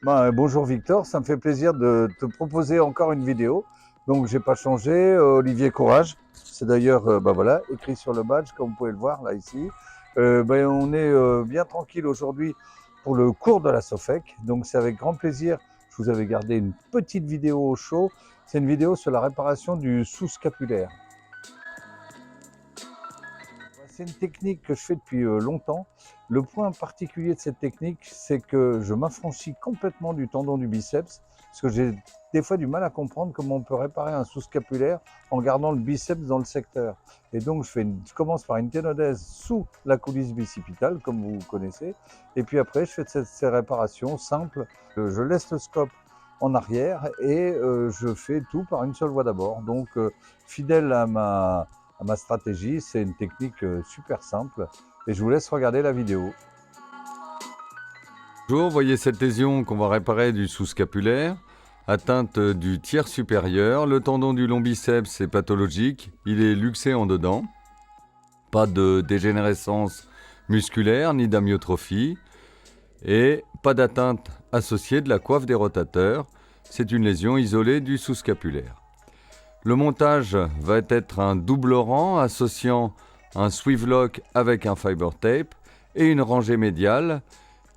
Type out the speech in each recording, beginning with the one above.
Bonjour Victor, ça me fait plaisir de te proposer encore une vidéo. Donc j'ai pas changé, Olivier Courage, c'est d'ailleurs voilà, écrit sur le badge comme vous pouvez le voir là ici. On est bien tranquille aujourd'hui pour le cours de la SOFEC, donc c'est avec grand plaisir. Je vous avais gardé une petite vidéo au chaud, c'est une vidéo sur la réparation du sous-scapulaire. C'est une technique que je fais depuis longtemps. Le point particulier de cette technique, c'est que je m'affranchis complètement du tendon du biceps, parce que j'ai des fois du mal à comprendre comment on peut réparer un sous-scapulaire en gardant le biceps dans le secteur. Et donc je commence par une ténodèse sous la coulisse bicipitale, comme vous connaissez, et puis après je fais ces réparations simples. Je laisse le scope en arrière et je fais tout par une seule voie d'abord. Donc fidèle à ma stratégie, c'est une technique super simple et je vous laisse regarder la vidéo. Bonjour, voyez cette lésion qu'on va réparer du sous-scapulaire, atteinte du tiers supérieur, le tendon du long biceps est pathologique, il est luxé en dedans, pas de dégénérescence musculaire ni d'amyotrophie et pas d'atteinte associée de la coiffe des rotateurs, c'est une lésion isolée du sous-scapulaire. Le montage va être un double rang associant un Swivelock avec un fiber tape et une rangée médiale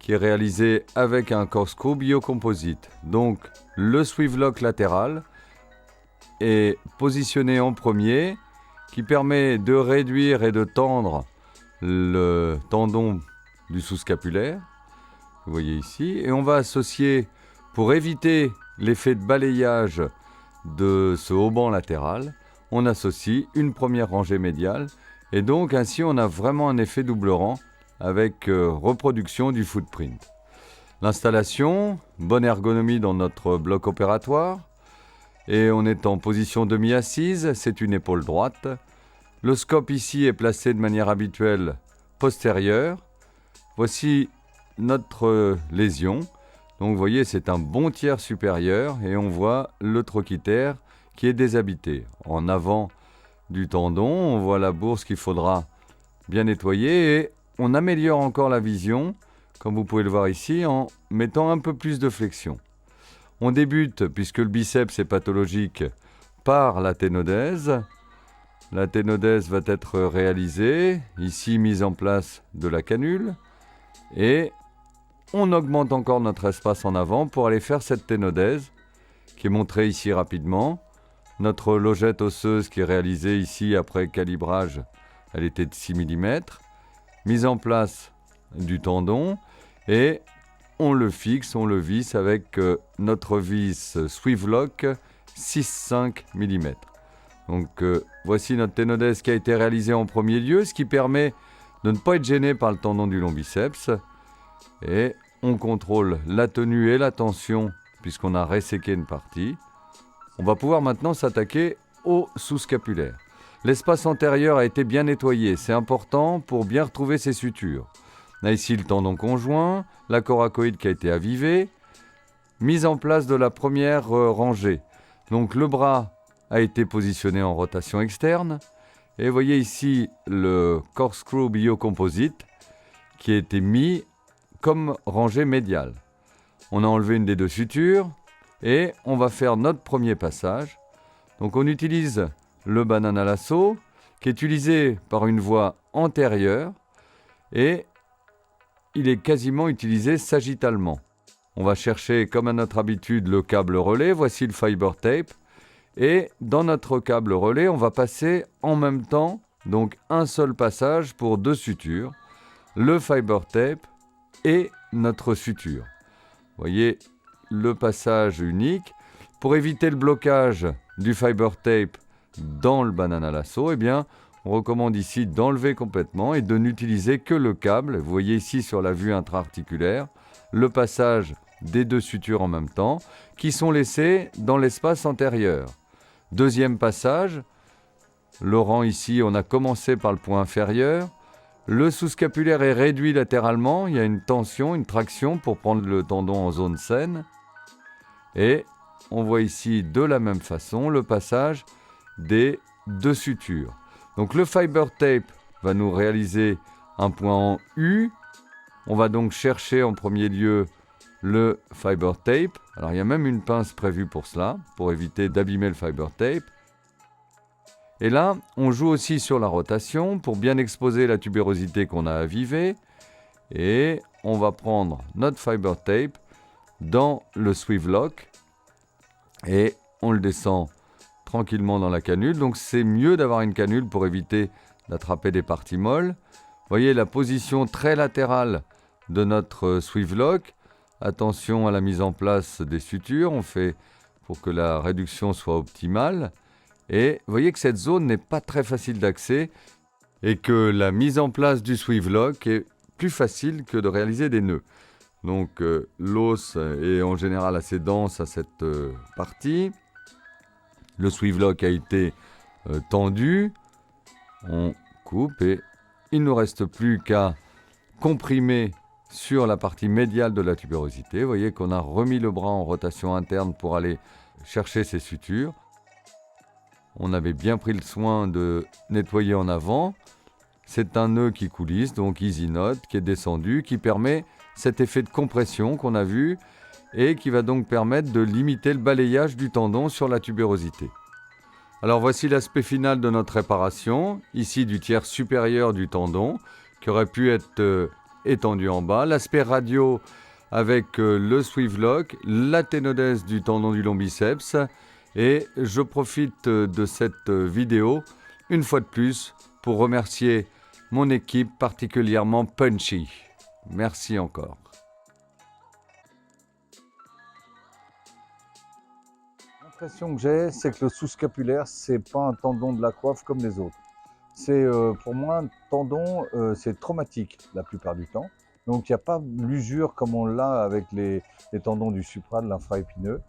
qui est réalisée avec un corkscrew biocomposite. Donc le Swivelock latéral est positionné en premier, qui permet de réduire et de tendre le tendon du sous-scapulaire. Vous voyez ici. Et on va associer, pour éviter l'effet de balayage de ce haubans latéral, on associe une première rangée médiale. Et donc ainsi on a vraiment un effet double rang avec reproduction du footprint. L'installation, bonne ergonomie dans notre bloc opératoire. Et on est en position demi-assise, c'est une épaule droite. Le scope ici est placé de manière habituelle postérieure. Voici notre lésion. Donc vous voyez, c'est un bon tiers supérieur et on voit le trochiter qui est déshabité. En avant du tendon, on voit la bourse qu'il faudra bien nettoyer et on améliore encore la vision, comme vous pouvez le voir ici, en mettant un peu plus de flexion. On débute, puisque le biceps est pathologique, par la ténodèse. La ténodèse va être réalisée, ici mise en place de la canule, et on augmente encore notre espace en avant pour aller faire cette ténodèse, qui est montrée ici rapidement. Notre logette osseuse qui est réalisée ici après calibrage, elle était de 6 mm. Mise en place du tendon et on le fixe, on le visse avec notre vis Swivelock 6,5 mm. Donc voici notre ténodèse qui a été réalisée en premier lieu, ce qui permet de ne pas être gêné par le tendon du long biceps. Et on contrôle la tenue et la tension puisqu'on a resséqué une partie. On va pouvoir maintenant s'attaquer au sous-scapulaire. L'espace antérieur a été bien nettoyé, c'est important pour bien retrouver ses sutures. On a ici le tendon conjoint, la coracoïde qui a été avivée, mise en place de la première rangée. Donc le bras a été positionné en rotation externe. Et vous voyez ici le corkscrew biocomposite qui a été mis comme rangée médiale. On a enlevé une des deux sutures et on va faire notre premier passage. Donc on utilise le banana lasso qui est utilisé par une voie antérieure et il est quasiment utilisé sagittalement. On va chercher comme à notre habitude le câble relais, voici le fiber tape et dans notre câble relais on va passer en même temps, donc un seul passage pour deux sutures, le fiber tape et notre suture. Vous voyez le passage unique. Pour éviter le blocage du fiber tape dans le banana lasso, eh bien, on recommande ici d'enlever complètement et de n'utiliser que le câble. Vous voyez ici sur la vue intra-articulaire le passage des deux sutures en même temps qui sont laissées dans l'espace antérieur. Deuxième passage, le rang ici, on a commencé par le point inférieur. Le sous-scapulaire est réduit latéralement, il y a une tension, une traction pour prendre le tendon en zone saine. Et on voit ici de la même façon le passage des deux sutures. Donc le fiber tape va nous réaliser un point en U. On va donc chercher en premier lieu le fiber tape. Alors il y a même une pince prévue pour cela, pour éviter d'abîmer le fiber tape. Et là, on joue aussi sur la rotation pour bien exposer la tubérosité qu'on a avivée. Et on va prendre notre fiber tape dans le Swivel Lock et on le descend tranquillement dans la canule. Donc c'est mieux d'avoir une canule pour éviter d'attraper des parties molles. Vous voyez la position très latérale de notre Swivel Lock. Attention à la mise en place des sutures, on fait pour que la réduction soit optimale. Et vous voyez que cette zone n'est pas très facile d'accès et que la mise en place du Swivel Lock est plus facile que de réaliser des nœuds. Donc l'os est en général assez dense à cette partie. Le Swivel Lock a été tendu. On coupe et il ne nous reste plus qu'à comprimer sur la partie médiale de la tubérosité. Vous voyez qu'on a remis le bras en rotation interne pour aller chercher ces sutures. On avait bien pris le soin de nettoyer en avant. C'est un nœud qui coulisse, donc Easy Knot, qui est descendu, qui permet cet effet de compression qu'on a vu et qui va donc permettre de limiter le balayage du tendon sur la tubérosité. Alors voici l'aspect final de notre réparation, ici du tiers supérieur du tendon, qui aurait pu être étendu en bas. L'aspect radio avec le Swivel Lock, la ténodèse du tendon du long biceps. Et je profite de cette vidéo, une fois de plus, pour remercier mon équipe particulièrement punchy. Merci encore. L'impression que j'ai, c'est que le sous-scapulaire, c'est pas un tendon de la coiffe comme les autres. C'est pour moi un tendon, c'est traumatique la plupart du temps. Donc il n'y a pas l'usure comme on l'a avec les tendons du supra, de l'infraépineux.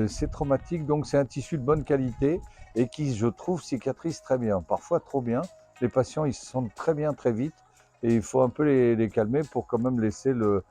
C'est traumatique, donc c'est un tissu de bonne qualité et qui, je trouve, cicatrise très bien. Parfois trop bien. Les patients, ils se sentent très bien très vite et il faut un peu les calmer pour quand même laisser le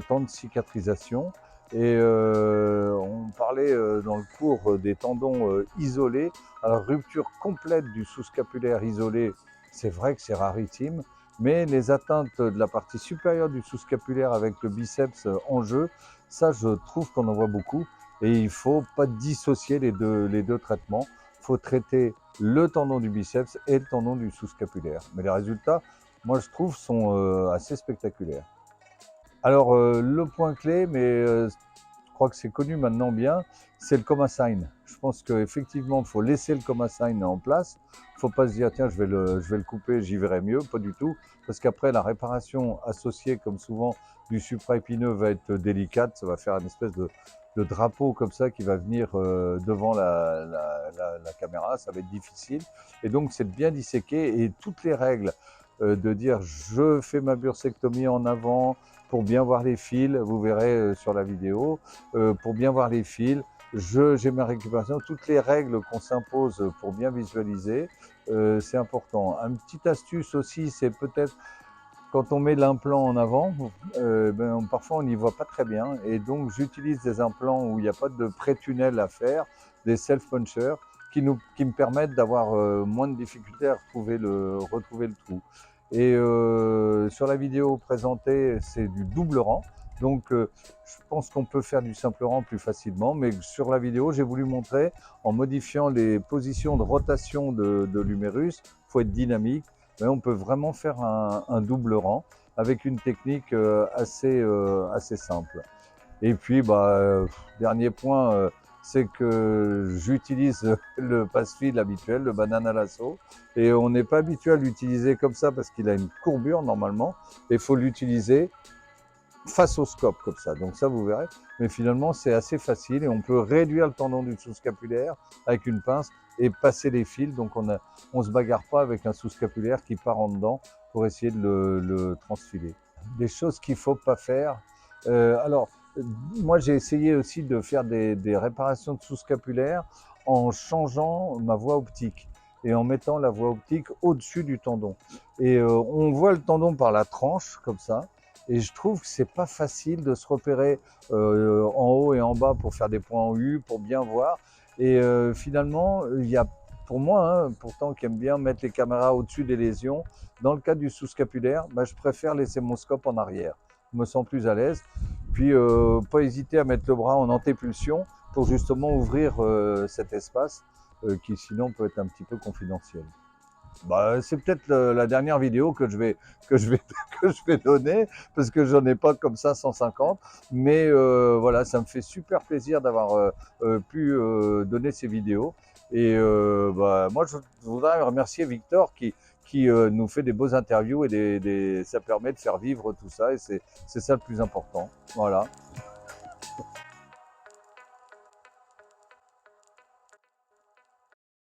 temps de cicatrisation. Et on parlait dans le cours des tendons isolés. Alors rupture complète du sous-scapulaire isolé, c'est vrai que c'est rarissime, mais les atteintes de la partie supérieure du sous-scapulaire avec le biceps en jeu, ça je trouve qu'on en voit beaucoup. Et il ne faut pas dissocier les deux traitements. Il faut traiter le tendon du biceps et le tendon du sous-scapulaire. Mais les résultats, moi je trouve, sont assez spectaculaires. Alors le point clé, mais je crois que c'est connu maintenant bien, c'est le coma sign. Je pense qu'effectivement, il faut laisser le coma sign en place. Il ne faut pas se dire, tiens, je vais le couper, j'y verrai mieux. Pas du tout. Parce qu'après, la réparation associée, comme souvent, du supraépineux va être délicate. Ça va faire une espèce de drapeau comme ça qui va venir devant la caméra. Ça va être difficile. Et donc, c'est de bien disséquer. Et toutes les règles de dire, je fais ma bursectomie en avant, pour bien voir les fils, vous verrez sur la vidéo, pour bien voir les fils, j'ai ma récupération, toutes les règles qu'on s'impose pour bien visualiser, c'est important. Une petite astuce aussi, c'est peut-être quand on met l'implant en avant, parfois on n'y voit pas très bien et donc j'utilise des implants où il n'y a pas de pré-tunnel à faire, des self-punchers qui me permettent d'avoir moins de difficultés à retrouver le trou. Et sur la vidéo présentée, c'est du double rang. Donc je pense qu'on peut faire du simple rang plus facilement, mais sur la vidéo, j'ai voulu montrer en modifiant les positions de rotation de l'humérus, il faut être dynamique, mais on peut vraiment faire un double rang avec une technique assez simple. Et puis, dernier point, c'est que j'utilise le passe-fil habituel, le banana lasso, et on n'est pas habitué à l'utiliser comme ça parce qu'il a une courbure normalement, et il faut l'utiliser face au scope comme ça. Donc ça, vous verrez. Mais finalement, c'est assez facile et on peut réduire le tendon du sous-scapulaire avec une pince et passer les fils. Donc on se bagarre pas avec un sous-scapulaire qui part en dedans pour essayer de le transfiler. Des choses qu'il faut pas faire. Moi, j'ai essayé aussi de faire des réparations de sous-scapulaire en changeant ma voie optique et en mettant la voie optique au-dessus du tendon. Et on voit le tendon par la tranche comme ça. Et je trouve que c'est pas facile de se repérer en haut et en bas pour faire des points en U, pour bien voir. Et finalement, il y a pour moi, pourtant qui aime bien mettre les caméras au-dessus des lésions, dans le cas du sous-scapulaire, je préfère laisser mon scope en arrière. Je me sens plus à l'aise. Puis pas hésiter à mettre le bras en antépulsion pour justement ouvrir cet espace qui sinon peut être un petit peu confidentiel. Bah, c'est peut-être la dernière vidéo que je vais, que je vais, que je vais donner, parce que j'en ai pas comme ça 150. Mais voilà, ça me fait super plaisir d'avoir pu donner ces vidéos. Et bah, moi, je voudrais remercier Victor qui nous fait des beaux interviews et ça permet de faire vivre tout ça. Et c'est ça le plus important. Voilà.